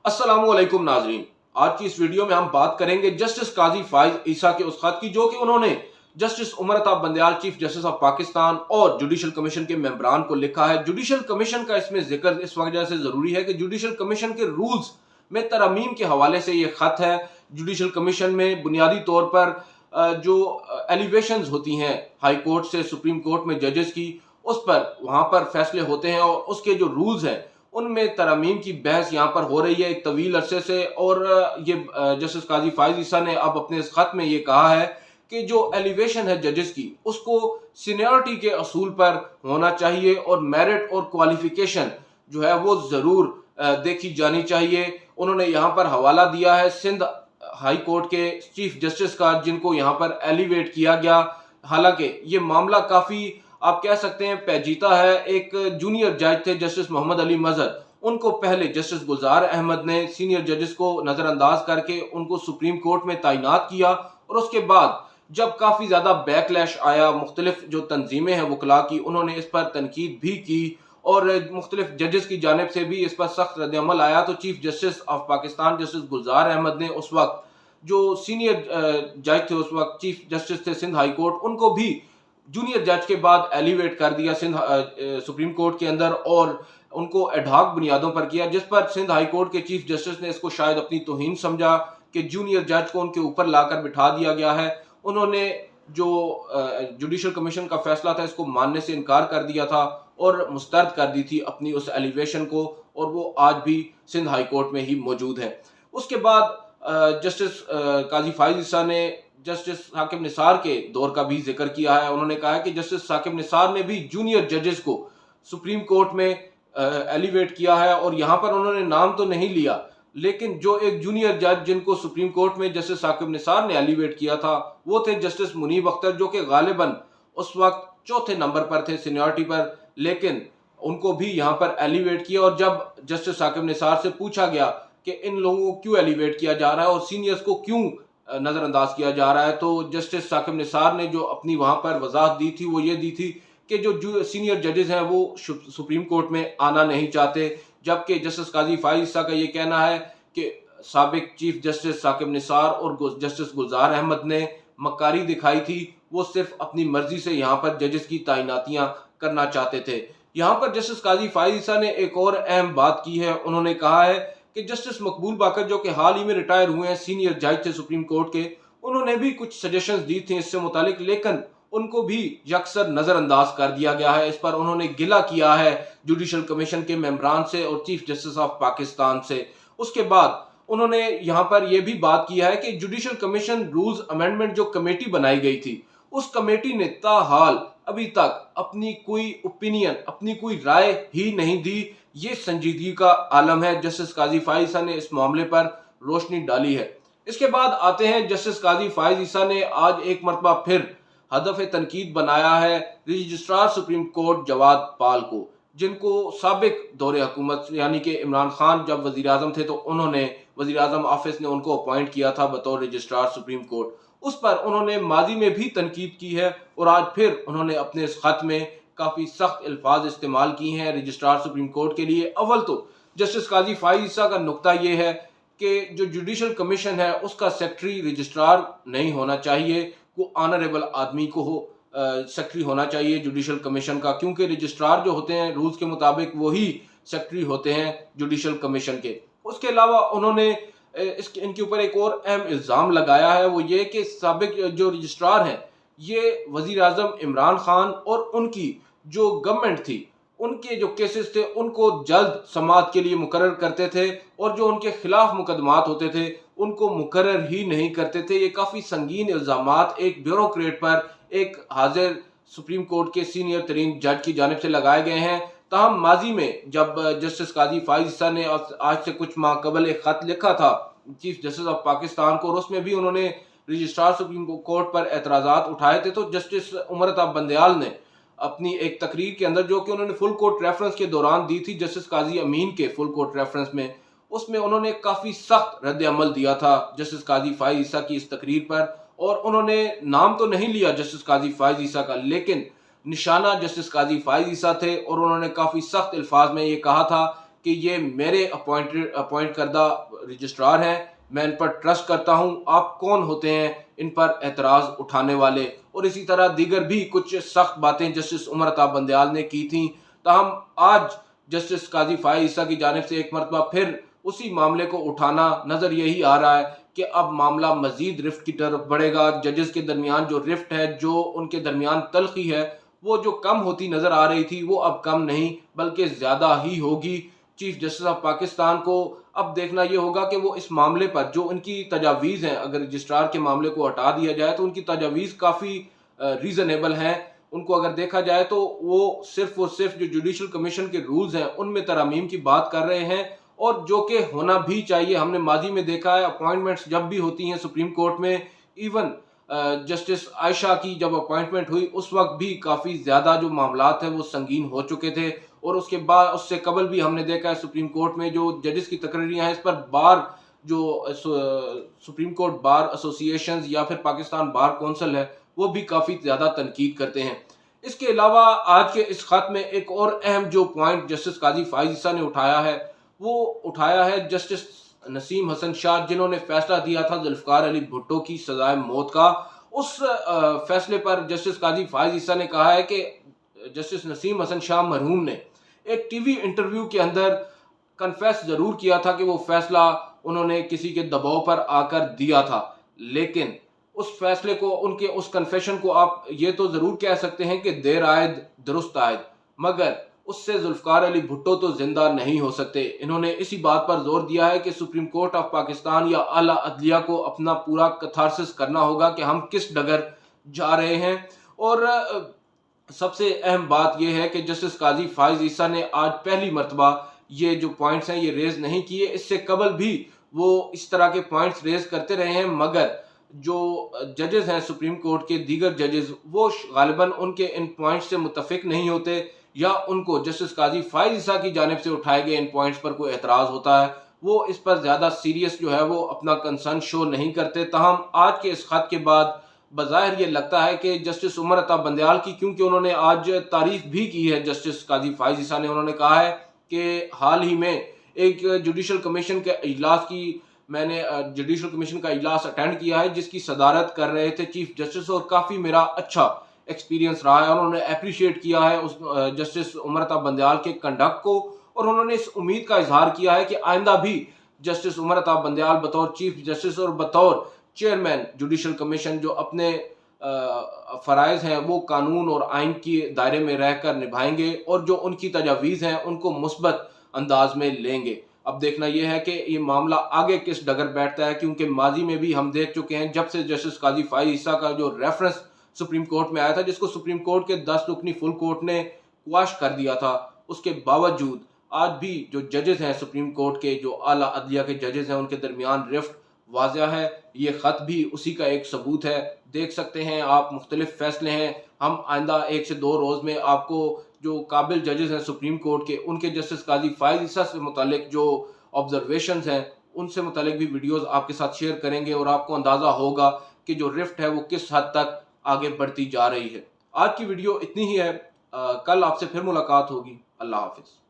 अस्सलामुअलैकुम नाजरीन। आज की इस वीडियो में हम बात करेंगे जस्टिस काजी फाइज ईसा के उस खत की जो कि उन्होंने justice Umar Ata Bandial chief justice of Pakistan और जुडिशल कमीशन के मेंबरान को लिखा है। जुडिशल कमीशन का इसमें जिक्र इस वजह से जरूरी है कि जुडिशल कमीशन के रूल्स में तरमीम के हवाले से ये खत है। जुडिशल कमीशन में बुनियादी तौर पर जो एलिवेशंस होती हैं हाई कोर्ट से सुप्रीम कोर्ट में जजेस की, उस पर वहां पर फैसले होते हैं और उसके जो रूल्स हैं उनमें तरमीम की बहस यहाँ पर हो रही है एक तवील अरसे से। और ये जस्टिस काजी फाइज ईसा ने अब अपने इस खत में ये कहा है कि जो एलिवेशन है जजेस की उसको सीनियरिटी के असूल पर होना चाहिए और मेरिट और क्वालिफिकेशन जो है वो जरूर देखी जानी चाहिए। उन्होंने यहाँ पर हवाला दिया है सिंध हाई कोर्ट के चीफ जस्टिस का, जिनको यहाँ पर एलिवेट किया गया। हालांकि ये मामला काफी आप कह सकते हैं पेचीदा है। एक जूनियर जज थे जस्टिस मोहम्मद अली मजहर, उनको पहले जस्टिस गुलजार अहमद ने सीनियर जजेस को नजरअंदाज करके उनको सुप्रीम कोर्ट में तैनात किया और उसके बाद जब काफी ज्यादा बैकलैश आया, मुख्तलिफ जो तंजीमें हैं वकला की, उन्होंने इस पर तनकीद भी की और मुख्तलिफ जजेस की जानिब से भी इस पर सख्त रद्दअमल आया। तो chief justice of Pakistan justice Gulzar Ahmed ने उस वक्त जो सीनियर जज थे, उस वक्त चीफ जस्टिस थे सिंध हाई कोर्ट, उनको भी जूनियर जज के बाद एलिवेट कर दिया सिंध सुप्रीम कोर्ट के अंदर और उनको एडहॉक बुनियादों पर किया, जिस पर सिंध हाई कोर्ट के चीफ जस्टिस ने इसको शायद अपनी तौहीन समझा कि जूनियर जज को उनके ऊपर लाकर बिठा दिया गया है। उन्होंने जो जुडिशल कमीशन का फैसला था इसको मानने से इनकार कर दिया था और मुस्तरद कर दी थी अपनी उस एलिवेशन को, और वो आज भी सिंध हाई कोर्ट में ही मौजूद है। उसके बाद जस्टिस काजी फाइज ईसा ने जस्टिस साकिब निसार के दौर का भी जिक्र किया है। उन्होंने कहा है कि जस्टिस साकिब निसार ने भी जूनियर जजेस को सुप्रीम कोर्ट में एलिवेट किया है और यहाँ पर उन्होंने नाम तो नहीं लिया, लेकिन जो एक जूनियर जज जिनको सुप्रीम कोर्ट में जस्टिस साकिब निसार ने एलिवेट किया था वो थे जस्टिस मुनीब अख्तर, जो कि गालिबन उस वक्त चौथे नंबर पर थे सीनियरिटी पर, लेकिन उनको भी यहाँ पर एलिवेट किया। और जब जस्टिस साकिब निसार से पूछा गया कि इन लोगों को क्यों एलिवेट किया जा रहा है और सीनियर्स को क्यों नजरअंदाज किया जा रहा है, तो जस्टिस साकिब निसार ने जो अपनी वहां पर वजाहत दी थी वो ये दी थी कि जो सीनियर जजेस हैं वो सुप्रीम कोर्ट में आना नहीं चाहते, जबकि जस्टिस काजी फाइज ईसा का ये कहना है कि साबिक चीफ जस्टिस साकिब निसार और जस्टिस गुलजार अहमद ने मक्कारी दिखाई थी, वो सिर्फ अपनी मर्जी से यहाँ पर जजेस की तैनातियां करना चाहते थे। यहाँ पर जस्टिस काजी फाइज ईसा ने एक और अहम बात की है। उन्होंने कहा है कि जस्टिस मकबूल बाकर, जो कि हाल ही में रिटायर हुए हैं, सीनियर जज थे सुप्रीम कोर्ट के, उन्होंने भी कुछ सजेशंस दी थी इससे मुतालिक, लेकिन उनको भी यकसर नजरअंदाज कर दिया गया है। इस पर उन्होंने गिला किया है जुडिशल कमीशन के मेंबरान से और चीफ जस्टिस ऑफ पाकिस्तान से। उसके बाद उन्होंने यहाँ पर यह भी बात किया है कि जुडिशल कमीशन रूल्स अमेंडमेंट जो कमेटी बनाई गई थी, उस कमेटी ने ताहाल अभी तक अपनी कोई ओपिनियन, अपनी कोई राय ही नहीं दी। ये संजीदगी का आलम है। जस्टिस काजी फाइज ईसा ने इस मामले पर रोशनी डाली है। इसके बाद आते हैं जस्टिस काजी फाइज ईसा ने आज एक मरतबा फिर हदफ तनकीद बनाया है रजिस्ट्रार सुप्रीम कोर्ट जवाद पाल को, जिनको साबिक दौरे हुकूमत यानी कि इमरान खान जब वजीर आजम थे तो उन्होंने वजीर आजम ऑफिस ने उनको अपॉइंट किया था बतौर रजिस्ट्रार सुप्रीम कोर्ट। उस पर उन्होंने माजी में भी तनकीद की है और आज फिर उन्होंने अपने इस खत में काफी सख्त अल्फाज इस्तेमाल किए हैं रजिस्ट्रार सुप्रीम कोर्ट के लिए। अव्वल तो जस्टिस काजी फाइज ईसा का नुक्ता यह है कि जो जुडिशल कमीशन है उसका सेक्रेटरी रजिस्ट्रार नहीं होना चाहिए, वो ऑनरेबल आदमी को हो सेक्रेटरी होना चाहिए जुडिशल कमीशन का, क्योंकि रजिस्ट्रार जो होते हैं रूल्स के मुताबिक वही सेक्रेटरी होते हैं जुडिशल कमीशन के। उसके अलावा उन्होंने इनके ऊपर एक और अहम इल्ज़ाम लगाया है, वो ये कि साबिक जो रजिस्ट्रार हैं ये वजीर आजम इमरान खान और उनकी जो गवर्नमेंट थी उनके जो केसेस थे उनको जल्द समाअत के लिए मुकर्रर करते थे और जो उनके खिलाफ मुकदमात होते थे उनको मुकर्रर ही नहीं करते थे। ये काफ़ी संगीन इल्ज़ामात एक ब्यूरोक्रेट पर एक हाजिर सुप्रीम कोर्ट के सीनियर तरीन जज की जानिब से लगाए गए हैं। ताहम माजी में जब जस्टिस काजी फाइज ईसा ने आज से कुछ माह कबल एक खत लिखा था चीफ जस्टिस ऑफ पाकिस्तान को और उसमें भी उन्होंने रजिस्ट्रार सुप्रीम कोर्ट पर एतराज़ात उठाए थे, तो जस्टिस उमर अताब बंदयाल ने अपनी एक तकरीर के अंदर जो कि उन्होंने फुल कोर्ट रेफरेंस के दौरान दी थी जस्टिस काजी अमीन के फुल कोर्ट रेफरेंस में, उसमें उन्होंने काफ़ी सख्त रद्द अमल दिया था जस्टिस काजी फाइज ईसा की इस तकरीर पर। और उन्होंने नाम तो नहीं लिया जस्टिस काजी फाइज ईसा का, लेकिन निशाना जस्टिस काजी फाइज ईसा थे और उन्होंने काफ़ी सख्त अल्फाज में ये कहा था कि ये मेरे अपॉइंट करदा रजिस्ट्रार हैं, मैं इन पर ट्रस्ट करता हूं, आप कौन होते हैं इन पर एतराज़ उठाने वाले। और इसी तरह दीगर भी कुछ सख्त बातें जस्टिस उमर अता बंदयाल ने की थी। ताहम आज जस्टिस काजी फाइज ईसा की जानिब से एक मरतबा फिर उसी मामले को उठाना नज़र यही आ रहा है कि अब मामला मजीद रिफ्ट की तरफ बढ़ेगा। जजेस के दरमियान जो रिफ्ट है, जो उनके दरमियान तलखी है, वो जो कम होती नज़र आ रही थी वो अब कम नहीं बल्कि ज़्यादा ही होगी। चीफ जस्टिस ऑफ पाकिस्तान को अब देखना ये होगा कि वो इस मामले पर जो उनकी तजावीज़ हैं, अगर रजिस्ट्रार के मामले को हटा दिया जाए तो उनकी तजावीज़ काफ़ी रीज़नेबल हैं। उनको अगर देखा जाए तो वो सिर्फ जो जुडिशल कमीशन के रूल्स हैं उनमें तरमीम की बात कर रहे हैं, और जो कि होना भी चाहिए। हमने माजी में देखा है अपॉइंटमेंट्स जब भी होती हैं सुप्रीम कोर्ट में, इवन जस्टिस आयशा की जब अपॉइंटमेंट हुई उस वक्त भी काफ़ी ज़्यादा जो मामलात हैं वो संगीन हो चुके थे। और उसके बाद उससे कबल भी हमने देखा है सुप्रीम कोर्ट में जो जजेस की तकरीरें हैं इस पर बार जो सुप्रीम कोर्ट बार एसोसिएशन या फिर पाकिस्तान बार कौंसिल है वो भी काफ़ी ज़्यादा तनकीद करते हैं। इसके अलावा आज के इस खत में एक और अहम जो पॉइंट जस्टिस काजी फाइज ईसा ने उठाया है वो उठाया है जस्टिस नसीम हसन शाह, जिन्होंने फैसला दिया था जुल्फकार अली भुट्टो की सजाए मौत का। उस फैसले पर जस्टिस काजी फाइज ईसा ने कहा है कि जस्टिस नसीम हसन शाह मरहूम ने एक टीवी इंटरव्यू के अंदर कन्फेस जरूर किया था कि वो फैसला उन्होंने किसी के दबाव पर आकर दिया था, लेकिन उस फैसले को, उनके उस कन्फेशन को आप ये तो जरूर कह सकते हैं कि देर आयद दुरुस्त आयद, मगर उससे जुल्फकार अली भुट्टो तो जिंदा नहीं हो सकते। इन्होंने इसी बात पर जोर दिया है कि सुप्रीम कोर्ट ऑफ पाकिस्तान या आला अदलिया को अपना पूरा कथारसिस करना होगा कि हम किस डगर जा रहे हैं। और सबसे अहम बात यह है कि जस्टिस काजी फाइज ईसा ने आज पहली मरतबा ये जो पॉइंट्स हैं ये रेज नहीं किए। इससे कबल भी वो इस तरह के पॉइंट्स रेज करते रहे हैं, मगर जो जजेस हैं सुप्रीम कोर्ट के दीगर जजेस वो गालिबन उनके इन पॉइंट्स से मुतफिक नहीं होते, या उनको जस्टिस काजी फाइज ईसा की जानिब से उठाए गए इन पॉइंट्स पर कोई एतराज़ होता है, वो इस पर ज़्यादा सीरियस जो है वो अपना कंसर्न शो नहीं करते। ताहम आज के इस खत के बाद बज़ाहिर ये लगता है कि जस्टिस उमर अता बंदयाल की, क्योंकि उन्होंने आज तारीफ भी की है जस्टिस काजी फाइज ईसा ने, उन्होंने कहा है कि हाल ही में एक जुडिशल कमीशन के इजलास की मैंने जुडिशल कमीशन का इजलास अटेंड किया है जिसकी सदारत कर रहे थे चीफ जस्टिस, और काफ़ी मेरा अच्छा एक्सपीरियंस रहा है। और उन्होंने अप्रिशिएट किया है उस जस्टिस उमर अता बंदयाल के कंडक्ट को, और उन्होंने इस उम्मीद का इजहार किया है कि आइंदा भी जस्टिस उमर अता बंदयाल बतौर चीफ जस्टिस और बतौर चेयरमैन जुडिशल कमीशन जो अपने फ़राइज़ हैं वो कानून और आइन के दायरे में रहकर निभाएंगे, और जो उनकी तजावीज़ हैं उनको मुस्बत अंदाज में लेंगे। अब देखना यह है कि ये मामला आगे किस डगर बैठता है, क्योंकि माजी में भी हम देख चुके हैं जब से जस्टिस काजी फाइज ईसा का जो रेफरेंस सुप्रीम कोर्ट में आया था, जिसको सुप्रीम कोर्ट के 10 रुकनी फुल कोर्ट ने क्वाश कर दिया था, उसके बावजूद आज भी जो जजेस हैं सुप्रीम कोर्ट के, जो आला अदलिया के जजेस हैं, उनके दरमियान रिफ्ट वाज़ह है। ये ख़त भी उसी का एक सबूत है। देख सकते हैं आप, मुख्तलिफ फैसले हैं। हम आइंदा 1 से 2 रोज़ में आपको जो काबिल जजेस हैं सुप्रीम कोर्ट के, उनके जस्टिस काजी फाइज ईसा से मुतालिक जो ऑब्जर्वेशंस हैं उनसे मुतालिक भी वीडियोस आपके साथ शेयर करेंगे, और आपको अंदाज़ा होगा कि जो रिफ्ट है वो किस हद तक आगे बढ़ती जा रही है। आज की वीडियो इतनी ही है। कल आपसे फिर मुलाकात होगी। अल्लाह हाफिज़।